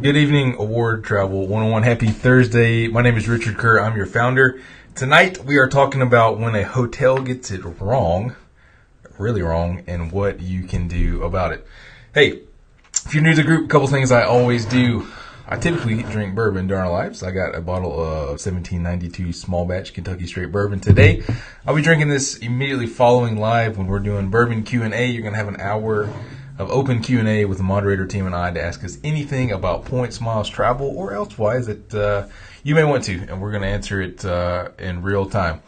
Good evening, Award Travel 101. Happy Thursday. My name is Richard Kerr. I'm your founder. Tonight we are talking about when a hotel gets it wrong, really wrong, and what you can do about it. Hey, if you're new to the group, a couple things I always do. I typically drink bourbon during our lives. I got a bottle of 1792 small batch Kentucky straight bourbon today. I'll be drinking this immediately following live when we're doing bourbon Q&A. You're going to have an hour of open Q&A with the moderator team and I to ask us anything about points, miles, travel, or elsewise that you may want to, and we're going to answer it in real time.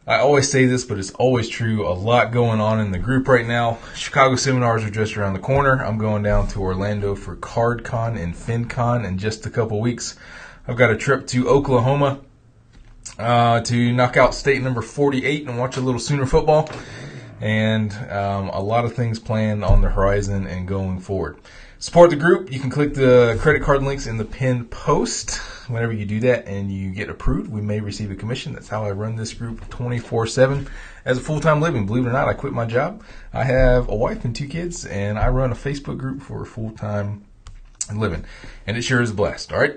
I always say this, but it's always true. A lot going on in the group right now. Chicago seminars are just around the corner. I'm going down to Orlando for CardCon and FinCon in just a couple weeks. I've got a trip to Oklahoma to knock out state number 48 and watch a little Sooner football. And a lot of things planned on the horizon and going forward. Support the group. You can click the credit card links in the pinned post. Whenever you do that and you get approved, we may receive a commission. That's how I run this group 24/7 as a full-time living. Believe it or not, I quit my job. I have a wife and 2 kids, and I run a Facebook group for full-time living. And it sure is a blast. All right.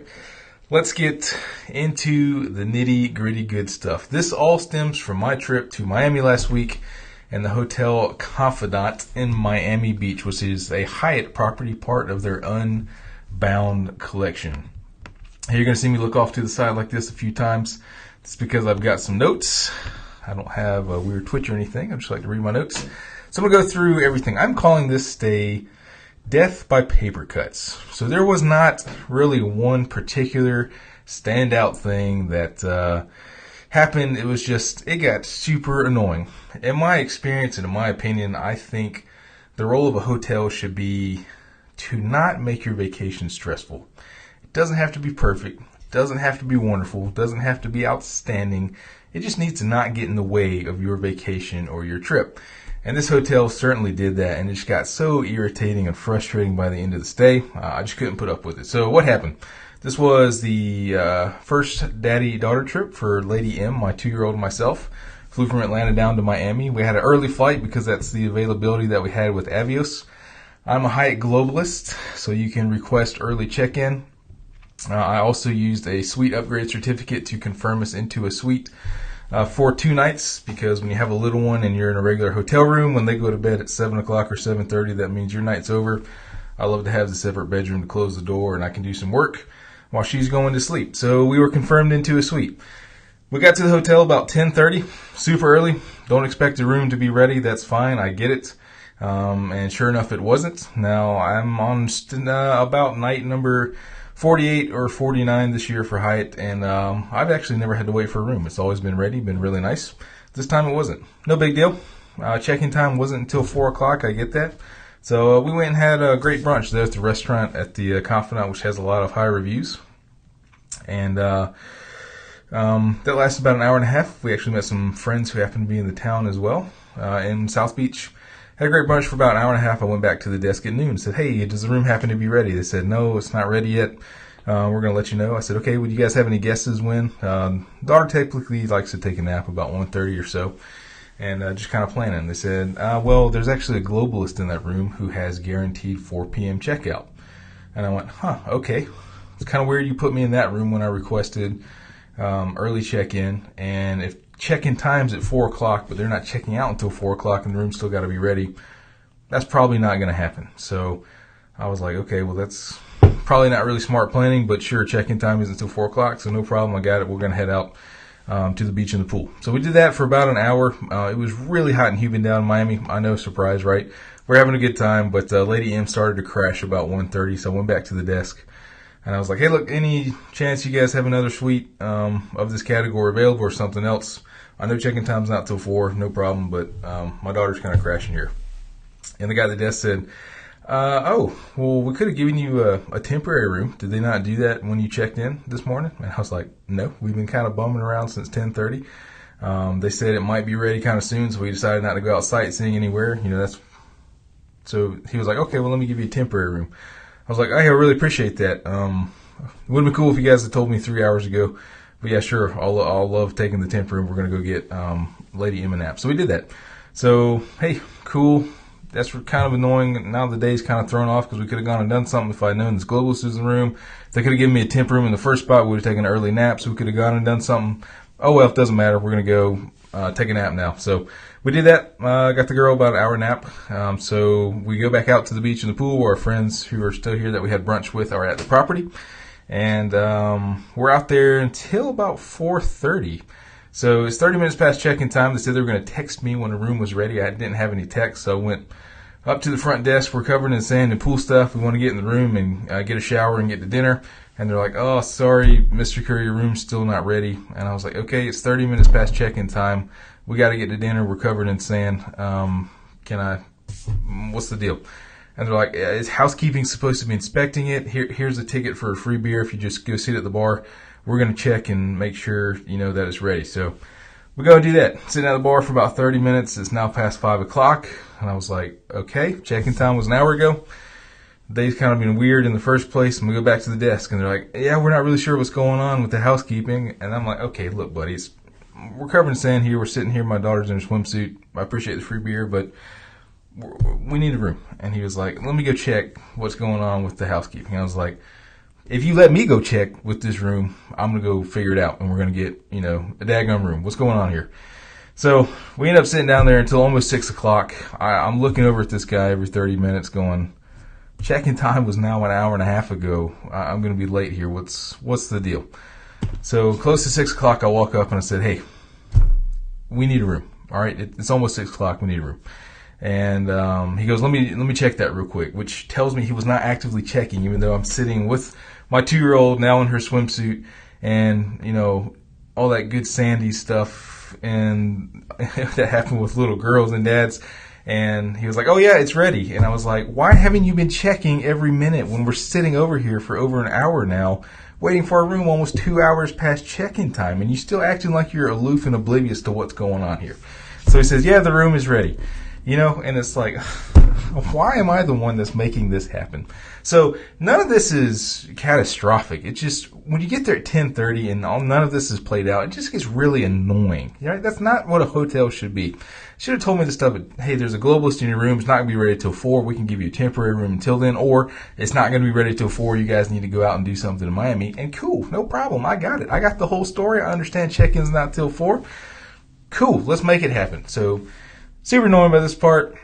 Let's get into the nitty-gritty good stuff. This all stems from my trip to Miami last week and the Hotel Confidante in Miami Beach, which is a Hyatt property, part of their Unbound collection. You're going to see me look off to the side like this a few times. It's because I've got some notes. I don't have a weird twitch or anything. I just like to read my notes. So I'm going to go through everything. I'm calling this stay Death by Paper Cuts. So there was not really one particular standout thing that happened. It was just, it got super annoying. In my experience and in my opinion, I think the role of a hotel should be to not make your vacation stressful. It doesn't have to be perfect. It doesn't have to be wonderful. It doesn't have to be outstanding. It just needs to not get in the way of your vacation or your trip. And this hotel certainly did that, and it just got so irritating and frustrating by the end of the stay. I just couldn't put up with it. So what happened? This was the first daddy-daughter trip for Lady M, my 2-year-old and myself. Flew from Atlanta down to Miami. We had an early flight because that's the availability that we had with Avios. I'm a Hyatt Globalist, so you can request early check-in. I also used a suite upgrade certificate to confirm us into a suite for 2 nights, because when you have a little one and you're in a regular hotel room, when they go to bed at 7 o'clock or 7:30, that means your night's over. I love to have the separate bedroom to close the door and I can do some work while she's going to sleep. So we were confirmed into a suite. We got to the hotel about 10:30, super early. Don't expect the room to be ready. That's fine. I get it. And sure enough, it wasn't. Now I'm on about night number 48 or 49 this year for Hyatt, and I've actually never had to wait for a room. It's always been ready, been really nice. This time it wasn't. No big deal. Check-in time wasn't until 4 o'clock. I get that. So we went and had a great brunch there at the restaurant at the Confidante, which has a lot of high reviews. And that lasted about an hour and a half. We actually met some friends who happened to be in the town as well, in South Beach. Had a great brunch for about an hour and a half. I went back to the desk at noon and said, hey, does the room happen to be ready? They said, no, it's not ready yet. We're going to let you know. I said, okay, would you guys have any guesses when? Daughter typically likes to take a nap about 1:30 or so, and just kind of planning. They said, well, there's actually a globalist in that room who has guaranteed 4 p.m. checkout. And I went, okay. It's kind of weird you put me in that room when I requested early check-in, and if check-in time's at 4 o'clock, but they're not checking out until 4 o'clock and the room's still got to be ready, that's probably not going to happen. So I was like, okay, well, that's probably not really smart planning, but sure, check-in time isn't until 4 o'clock, so no problem. I got it. We're going to head out to the beach and the pool. So we did that for about an hour. It was really hot and humid down in Miami. I know, surprise, right? We're having a good time, but Lady M started to crash about 1:30, so I went back to the desk. And I was like, hey, look, any chance you guys have another suite of this category available or something else? I know check-in time's not till 4, no problem, but my daughter's kind of crashing here. And the guy at the desk said, well, we could have given you a temporary room. Did they not do that when you checked in this morning? And I was like, no, we've been kind of bumming around since 10:30. They said it might be ready kind of soon, so we decided not to go out sightseeing anywhere. So he was like, okay, well, let me give you a temporary room. I was like, hey, I really appreciate that. It would have been cool if you guys had told me 3 hours ago. But yeah, sure, I'll love taking the temp room. We're going to go get Lady M a nap. So we did that. So, hey, cool. that's kind of annoying. Now the day's kind of thrown off because we could have gone and done something if I'd known this globalist was in the room. If they could have given me a temp room in the first spot, we would have taken an early nap, so we could have gone and done something. Oh well, it doesn't matter. We're going to go take a nap now. So we did that. Got the girl about an hour nap. So we go back out to the beach and the pool where our friends who are still here that we had brunch with are at the property. And we're out there until about 4:30. So it's 30 minutes past check-in time. They said they were going to text me when the room was ready. I didn't have any text, so I went up to the front desk. We're covered in sand and pool stuff. We want to get in the room and get a shower and get to dinner. And they're like, oh, sorry, Mr. Curry, your room's still not ready. And I was like, okay, it's 30 minutes past check-in time. We got to get to dinner. We're covered in sand. What's the deal? And they're like, is housekeeping supposed to be inspecting it? Here's a ticket for a free beer if you just go sit at the bar. We're going to check and make sure, that it's ready. So we go and do that. Sitting at the bar for about 30 minutes. It's now past 5 o'clock. And I was like, okay, check-in time was an hour ago. The day's kind of been weird in the first place. And we go back to the desk. And they're like, yeah, we're not really sure what's going on with the housekeeping. And I'm like, okay, look, buddies, we're covered in sand here. We're sitting here. My daughter's in her swimsuit. I appreciate the free beer, but we need a room. And he was like, let me go check what's going on with the housekeeping. I was like, if you let me go check with this room, I'm going to go figure it out. And we're going to get, a daggone room. What's going on here? So we end up sitting down there until almost 6 o'clock. I'm looking over at this guy every 30 minutes going, check-in time was now an hour and a half ago. I'm going to be late here. What's the deal? So close to 6 o'clock, I walk up and I said, hey, we need a room. All right, it's almost 6 o'clock. We need a room. And he goes, let me check that real quick, which tells me he was not actively checking, even though I'm sitting with my 2-year-old now in her swimsuit and, all that good sandy stuff and that happened with little girls and dads. And he was like, oh yeah, it's ready. And I was like, why haven't you been checking every minute when we're sitting over here for over an hour now, waiting for our room almost 2 hours past check-in time, and you still acting like you're aloof and oblivious to what's going on here? So he says, yeah, the room is ready. And it's like, why am I the one that's making this happen? So none of this is catastrophic. It's just when you get there at 10:30 and none of this is played out, it just gets really annoying. That's not what a hotel should be. Should have told me this stuff. But, hey, there's a globalist in your room. It's not going to be ready till 4. We can give you a temporary room until then, or it's not going to be ready till 4. You guys need to go out and do something in Miami. And cool, no problem. I got it. I got the whole story. I understand check-in's not till 4. Cool, let's make it happen. So super annoying by this part.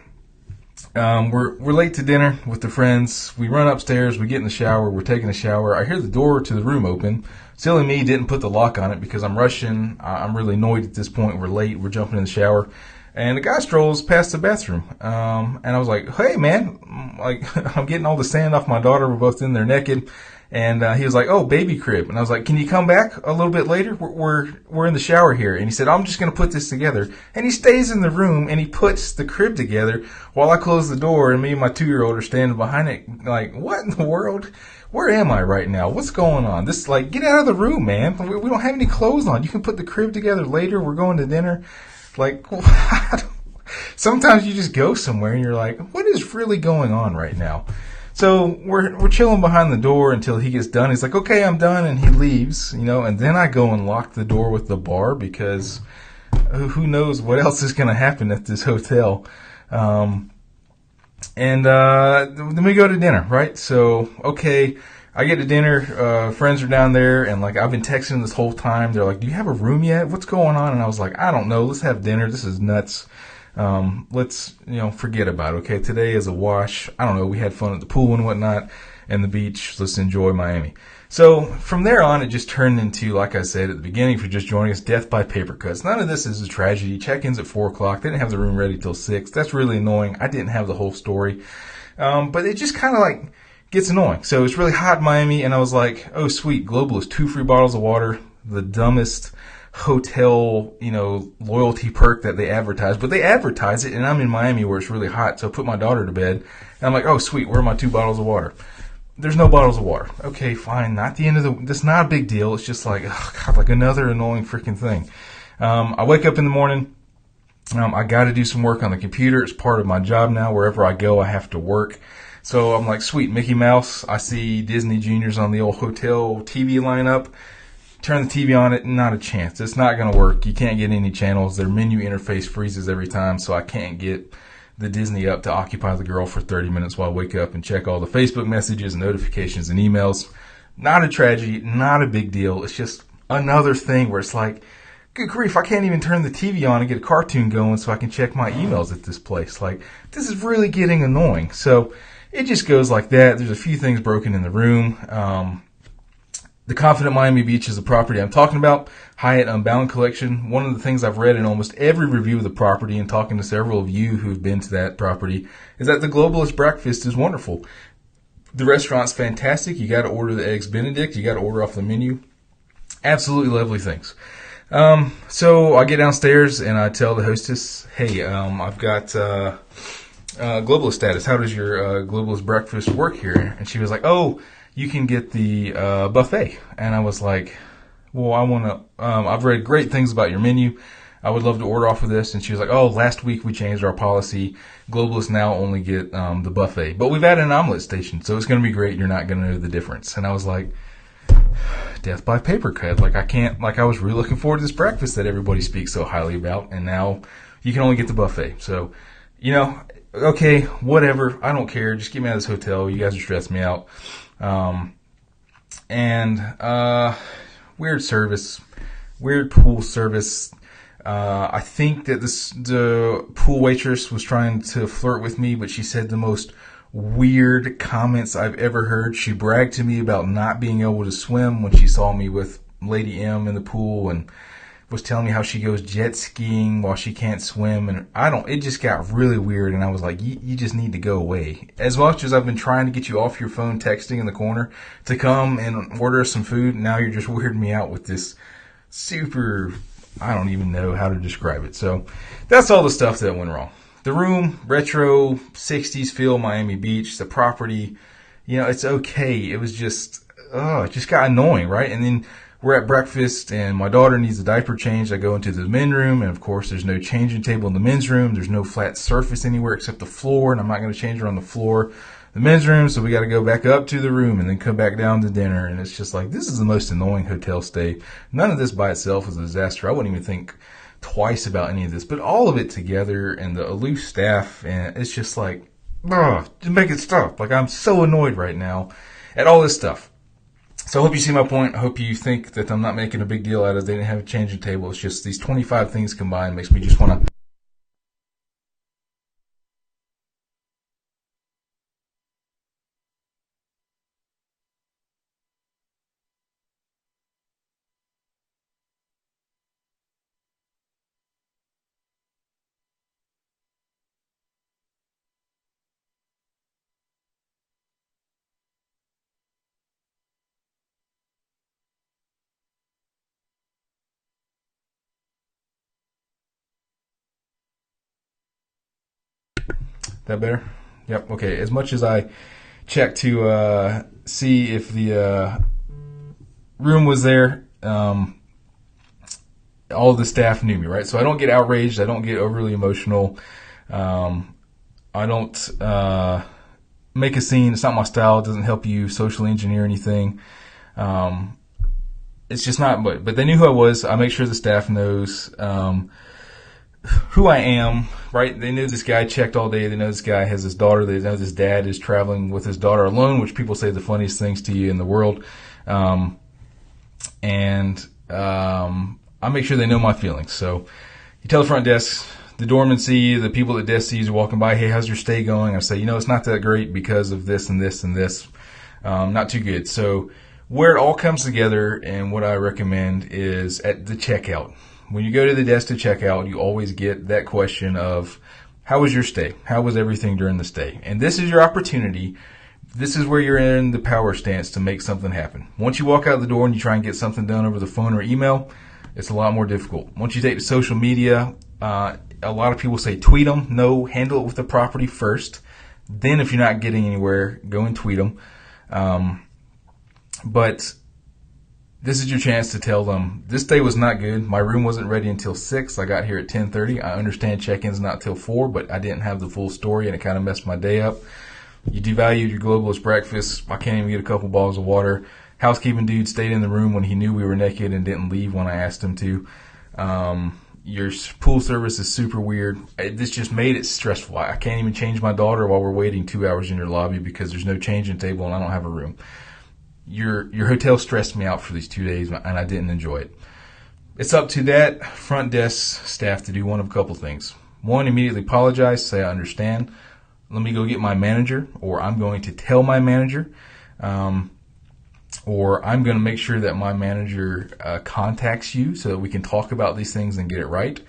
We're late to dinner with the friends. We run upstairs. We get in the shower. We're taking a shower. I hear the door to the room open. Silly me didn't put the lock on it because I'm rushing. I'm really annoyed at this point. We're late. We're jumping in the shower. And the guy strolls past the bathroom. And I was like, hey, man, I'm getting all the sand off my daughter. We're both in there naked. And he was like, oh, baby crib. And I was like, can you come back a little bit later? We're in the shower here. And he said, I'm just going to put this together. And he stays in the room and he puts the crib together while I close the door. And me and my 2-year-old are standing behind it like, what in the world? Where am I right now? What's going on? Get out of the room, man. We don't have any clothes on. You can put the crib together later. We're going to dinner. Sometimes you just go somewhere and you're like, what is really going on right now? So we're chilling behind the door until he gets done. He's like, okay, I'm done. And he leaves, and then I go and lock the door with the bar because who knows what else is going to happen at this hotel. Then we go to dinner, right? So, okay, I get to dinner. Friends are down there and I've been texting this whole time. They're like, do you have a room yet? What's going on? And I was like, I don't know. Let's have dinner. This is nuts. Let's, forget about it. Okay. Today is a wash. I don't know. We had fun at the pool and whatnot and the beach. Let's enjoy Miami. So from there on, it just turned into, like I said at the beginning, for just joining us, death by paper cuts. None of this is a tragedy. Check-ins at 4 o'clock. They didn't have the room ready till 6. That's really annoying. I didn't have the whole story. But it just kind of gets annoying. So it's really hot in Miami. And I was like, oh, sweet. Globalist, 2 free bottles of water. The dumbest hotel, loyalty perk that they advertise, but they advertise it, and I'm in Miami where it's really hot, so I put my daughter to bed, and I'm like, oh, sweet, where are my 2 bottles of water? There's no bottles of water. Okay, fine, not the end of that's not a big deal. It's just another annoying freaking thing. I wake up in the morning, I got to do some work on the computer. It's part of my job now. Wherever I go, I have to work. So I'm like, sweet, Mickey Mouse. I see Disney Juniors on the old hotel TV lineup. Turn the TV on, it, not a chance. It's not going to work. You can't get any channels. Their menu interface freezes every time, so I can't get the Disney up to occupy the girl for 30 minutes while I wake up and check all the Facebook messages and notifications and emails. Not a tragedy, not a big deal. It's just another thing where it's like, good grief, I can't even turn the TV on and get a cartoon going so I can check my emails at this place. Like, this is really getting annoying. So it just goes like that. There's a few things broken in the room. The Confident Miami Beach is the property I'm talking about. Hyatt Unbound Collection. One of the things I've read in almost every review of the property and talking to several of you who've been to that property is that the Globalist breakfast is wonderful. The restaurant's fantastic. You got to order the Eggs Benedict. You got to order off the menu. Absolutely lovely things. So I get downstairs and I tell the hostess, hey, I've got Globalist status. How does your Globalist breakfast work here? And she was like, oh, you can get the buffet. And I was like, well, I want to, I've read great things about your menu. I would love to order off of this. And she was like, oh, last week we changed our policy. Globalists now only get the buffet. But we've added an omelet station, so it's going to be great. You're not going to know the difference. And I was like, death by paper cut. Like, I was really looking forward to this breakfast that everybody speaks so highly about. And now you can only get the buffet. So, okay, whatever. I don't care. Just get me out of this hotel. You guys are stressing me out. Weird service, weird pool service. I think that the pool waitress was trying to flirt with me, but she said the most weird comments I've ever heard. She bragged to me about not being able to swim when she saw me with Lady M in the pool, and was telling me how she goes jet skiing while she can't swim. And it just got really weird. And I was like, you just need to go away. As much as I've been trying to get you off your phone texting in the corner to come and order some food, now you're just weirding me out with this super, I don't even know how to describe it. So that's all the stuff that went wrong. The room, retro, 60s feel, Miami Beach, the property, it's okay. It was just, it just got annoying, right? And then we're at breakfast and my daughter needs a diaper change. I go into the men's room and of course there's no changing table in the men's room. There's no flat surface anywhere except the floor, and I'm not going to change her on the floor, the men's room. So we got to go back up to the room and then come back down to dinner. And it's just like, this is the most annoying hotel stay. None of this by itself is a disaster. I wouldn't even think twice about any of this, but all of it together and the aloof staff, and it's just like, just make it stop. Like, I'm so annoyed right now at all this stuff. So I hope you see my point. I hope you think that I'm not making a big deal out of it. They didn't have a changing table. It's just these 25 things combined makes me just want to. That better? Yep. Okay. As much as I checked to see if the room was there, all the staff knew me, right? So I don't get outraged. I don't get overly emotional. I don't make a scene. It's not my style. It doesn't help you socially engineer anything. It's just not. But they knew who I was. I make sure the staff knows who I am, right? They know this guy checked all day. They know this guy has his daughter. They know this dad is traveling with his daughter alone, which people say the funniest things to you in the world. I make sure they know my feelings. So you tell the front desk, the doorman see you, the people at desk see you walking by, hey, how's your stay going? I say, it's not that great because of this and this and this. Not too good. So where it all comes together and what I recommend is at the checkout. When you go to the desk to check out, you always get that question of, how was your stay? How was everything during the stay? And this is your opportunity. This is where you're in the power stance to make something happen. Once you walk out the door and you try and get something done over the phone or email, it's a lot more difficult. Once you take to social media, a lot of people say tweet them. No, handle it with the property first. Then if you're not getting anywhere, go and tweet them. But this is your chance to tell them, this day was not good. My room wasn't ready until 6. I got here at 10:30. I understand check-in's not till 4, but I didn't have the full story and it kind of messed my day up. You devalued your Globalist breakfast. I can't even get a couple bottles of water. Housekeeping dude stayed in the room when he knew we were naked and didn't leave when I asked him to. Your pool service is super weird. This just made it stressful. I can't even change my daughter while we're waiting 2 hours in your lobby because there's no changing table and I don't have a room. Your hotel stressed me out for these 2 days, and I didn't enjoy it. It's up to that front desk staff to do one of a couple things. One, immediately apologize, say I understand. Let me go get my manager, or I'm going to tell my manager, or I'm going to make sure that my manager contacts you so that we can talk about these things and get it right.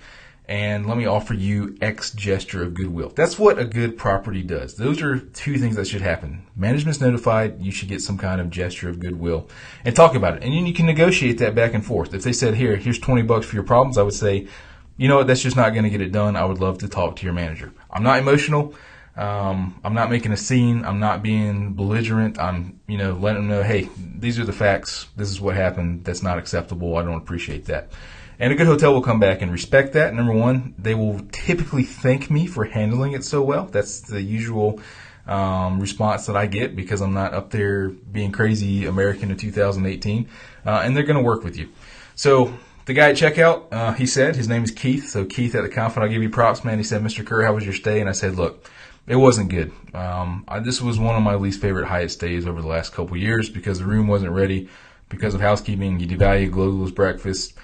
And let me offer you X gesture of goodwill. That's what a good property does. Those are two things that should happen. Management's notified. You should get some kind of gesture of goodwill and talk about it. And then you can negotiate that back and forth. If they said, here's $20 for your problems, I would say, you know what, that's just not going to get it done. I would love to talk to your manager. I'm not emotional. I'm not making a scene. I'm not being belligerent. I'm, letting them know, hey, these are the facts. This is what happened. That's not acceptable. I don't appreciate that. And a good hotel will come back and respect that. Number one, they will typically thank me for handling it so well. That's the usual response that I get because I'm not up there being crazy American in 2018. And they're going to work with you. So the guy at checkout, he said, his name is Keith. So Keith at the Confidant, I'll give you props, man. He said, Mr. Kerr, how was your stay? And I said, look, it wasn't good. This was one of my least favorite Hyatt stays over the last couple of years because the room wasn't ready because of housekeeping. You devalue Globalist breakfast.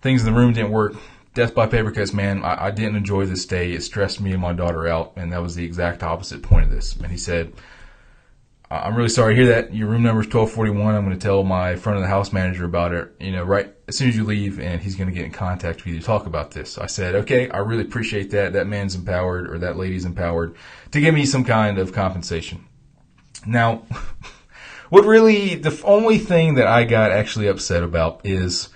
Things in the room didn't work. Death by paper cuts, man. I didn't enjoy this stay. It stressed me and my daughter out, and that was the exact opposite point of this. And he said, I'm really sorry to hear that. Your room number is 1241. I'm going to tell my front of the house manager about it, right as soon as you leave, and he's going to get in contact with you to talk about this. I said, okay, I really appreciate that. That man's empowered, or that lady's empowered, to give me some kind of compensation. Now, the only thing that I got actually upset about is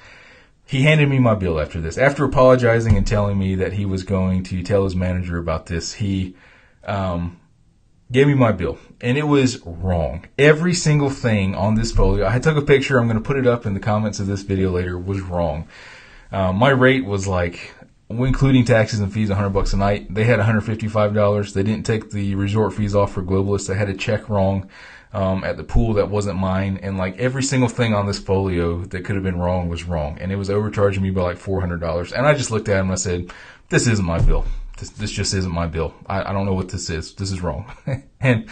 he handed me my bill after this. After apologizing and telling me that he was going to tell his manager about this, he gave me my bill. And it was wrong. Every single thing on this folio, I took a picture, I'm going to put it up in the comments of this video later, was wrong. My rate was including taxes and fees, $100 a night. They had $155. They didn't take the resort fees off for Globalists. I had a check wrong at the pool that wasn't mine, and every single thing on this folio that could have been wrong was wrong, and it was overcharging me by $400. And I just looked at him and I said, this isn't my bill. This just isn't my bill. I don't know what this is. This is wrong. And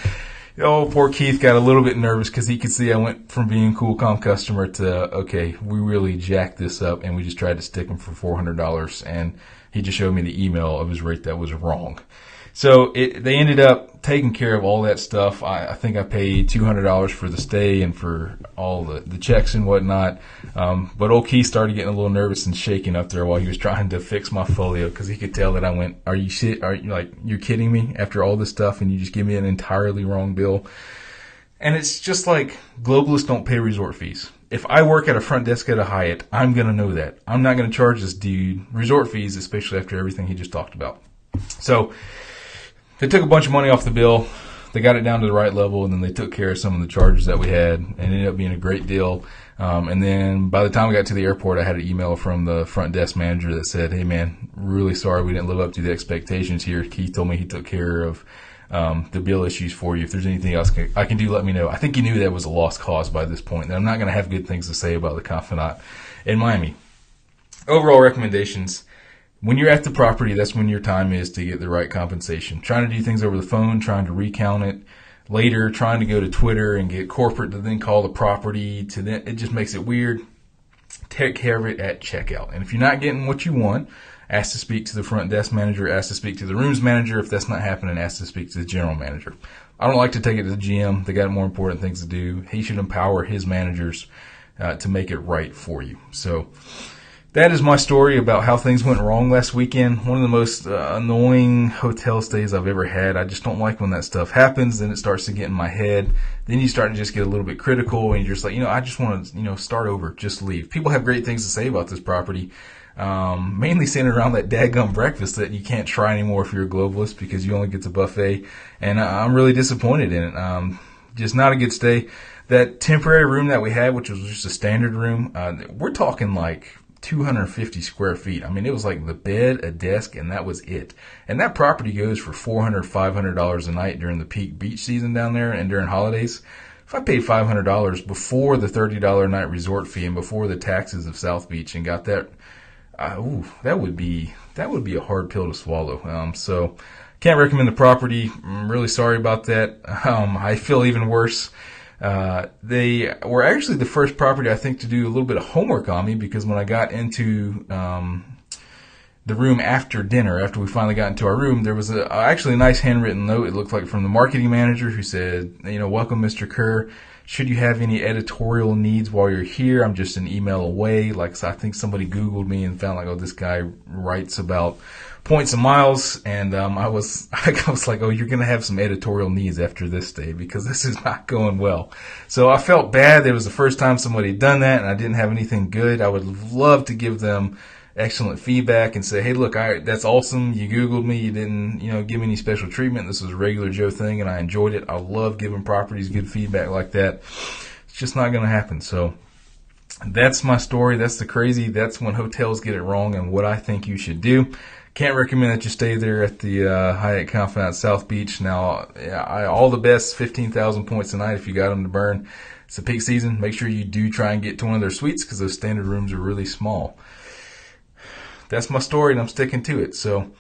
poor Keith got a little bit nervous because he could see I went from being cool, calm customer to, okay, we really jacked this up, and we just tried to stick him for $400, and he just showed me the email of his rate that was wrong. So they ended up taking care of all that stuff. I think I paid $200 for the stay and for all the checks and whatnot. But old Keith started getting a little nervous and shaking up there while he was trying to fix my folio because he could tell that I went, are you shit? You're kidding me after all this stuff and you just give me an entirely wrong bill? And it's just globalists don't pay resort fees. If I work at a front desk at a Hyatt, I'm going to know that. I'm not going to charge this dude resort fees, especially after everything he just talked about. So they took a bunch of money off the bill. They got it down to the right level, and then they took care of some of the charges that we had, and it ended up being a great deal. And then by the time we got to the airport, I had an email from the front desk manager that said, hey, man, really sorry we didn't live up to the expectations here. Keith told me he took care of the bill issues for you. If there's anything else I can do, let me know. I think he knew that was a lost cause by this point, and I'm not going to have good things to say about the Confidant in Miami. Overall recommendations. When you're at the property, that's when your time is to get the right compensation. Trying to do things over the phone, trying to recount it later, trying to go to Twitter and get corporate to then call the property to then, it just makes it weird. Take care of it at checkout. And if you're not getting what you want, ask to speak to the front desk manager, ask to speak to the rooms manager. If that's not happening, ask to speak to the general manager. I don't like to take it to the GM. They got more important things to do. He should empower his managers to make it right for you. So that is my story about how things went wrong last weekend. One of the most annoying hotel stays I've ever had. I just don't like when that stuff happens. Then it starts to get in my head. Then you start to just get a little bit critical, and you're just I just want to, start over, just leave. People have great things to say about this property, mainly centered around that dadgum breakfast that you can't try anymore if you're a globalist because you only get the buffet. And I'm really disappointed in it. Just not a good stay. That temporary room that we had, which was just a standard room, we're talking 250 square feet. I mean, it was the bed, a desk, and that was it. And that property goes for $400, $500 a night during the peak beach season down there and during holidays. If I paid $500 before the $30 a night resort fee and before the taxes of South Beach and got that, that would be a hard pill to swallow. So can't recommend the property. I'm really sorry about that. I feel even worse. They were actually the first property, I think, to do a little bit of homework on me, because when I got into the room after dinner, after we finally got into our room, there was actually a nice handwritten note. It looked like from the marketing manager, who said, welcome, Mr. Kerr. Should you have any editorial needs while you're here, I'm just an email away. So I think somebody Googled me and found this guy writes about points and miles. And I was like, oh, you're going to have some editorial needs after this day, because this is not going well. So I felt bad. It was the first time somebody had done that, and I didn't have anything good. I would love to give them excellent feedback and say, hey, look, that's awesome. You Googled me. You didn't, give me any special treatment. This was a regular Joe thing, and I enjoyed it. I love giving properties good feedback like that. It's just not going to happen. So that's my story. That's that's when hotels get it wrong and what I think you should do. Can't recommend that you stay there at the Hyatt Confidante South Beach. Now, all the best, 15,000 points a night if you got them to burn. It's a peak season. Make sure you do try and get to one of their suites, because those standard rooms are really small. That's my story, and I'm sticking to it. So,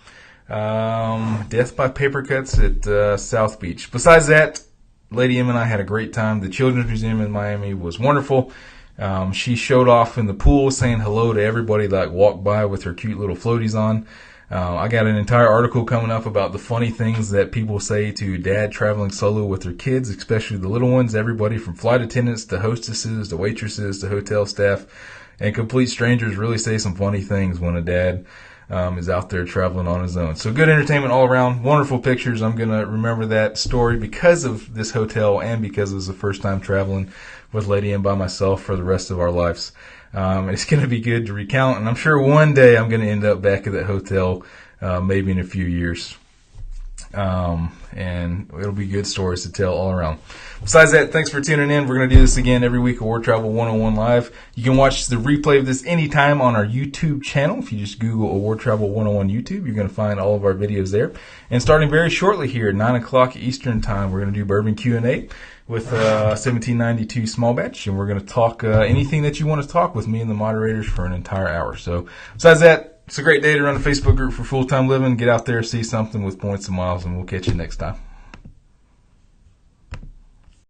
death by paper cuts at South Beach. Besides that, Lady M and I had a great time. The Children's Museum in Miami was wonderful. She showed off in the pool, saying hello to everybody that walked by with her cute little floaties on. I got an entire article coming up about the funny things that people say to dad traveling solo with their kids, especially the little ones. Everybody from flight attendants to hostesses to waitresses to hotel staff and complete strangers really say some funny things when a dad is out there traveling on his own. So good entertainment all around. Wonderful pictures. I'm going to remember that story because of this hotel and because it was the first time traveling with Lady M by myself for the rest of our lives. It's going to be good to recount, and I'm sure one day I'm going to end up back at that hotel, maybe in a few years. And it'll be good stories to tell all around. Besides that, thanks for tuning in. We're going to do this again every week at Award Travel 101 Live. You can watch the replay of this anytime on our YouTube channel. If you just Google Award Travel 101 YouTube, you're going to find all of our videos there. And starting very shortly here, 9 o'clock Eastern Time, we're going to do Bourbon Q&A with 1792 Small Batch. And we're going to talk anything that you want to talk with me and the moderators for an entire hour. So besides that, it's a great day to run a Facebook group for full-time living. Get out there, see something with points and miles, and we'll catch you next time.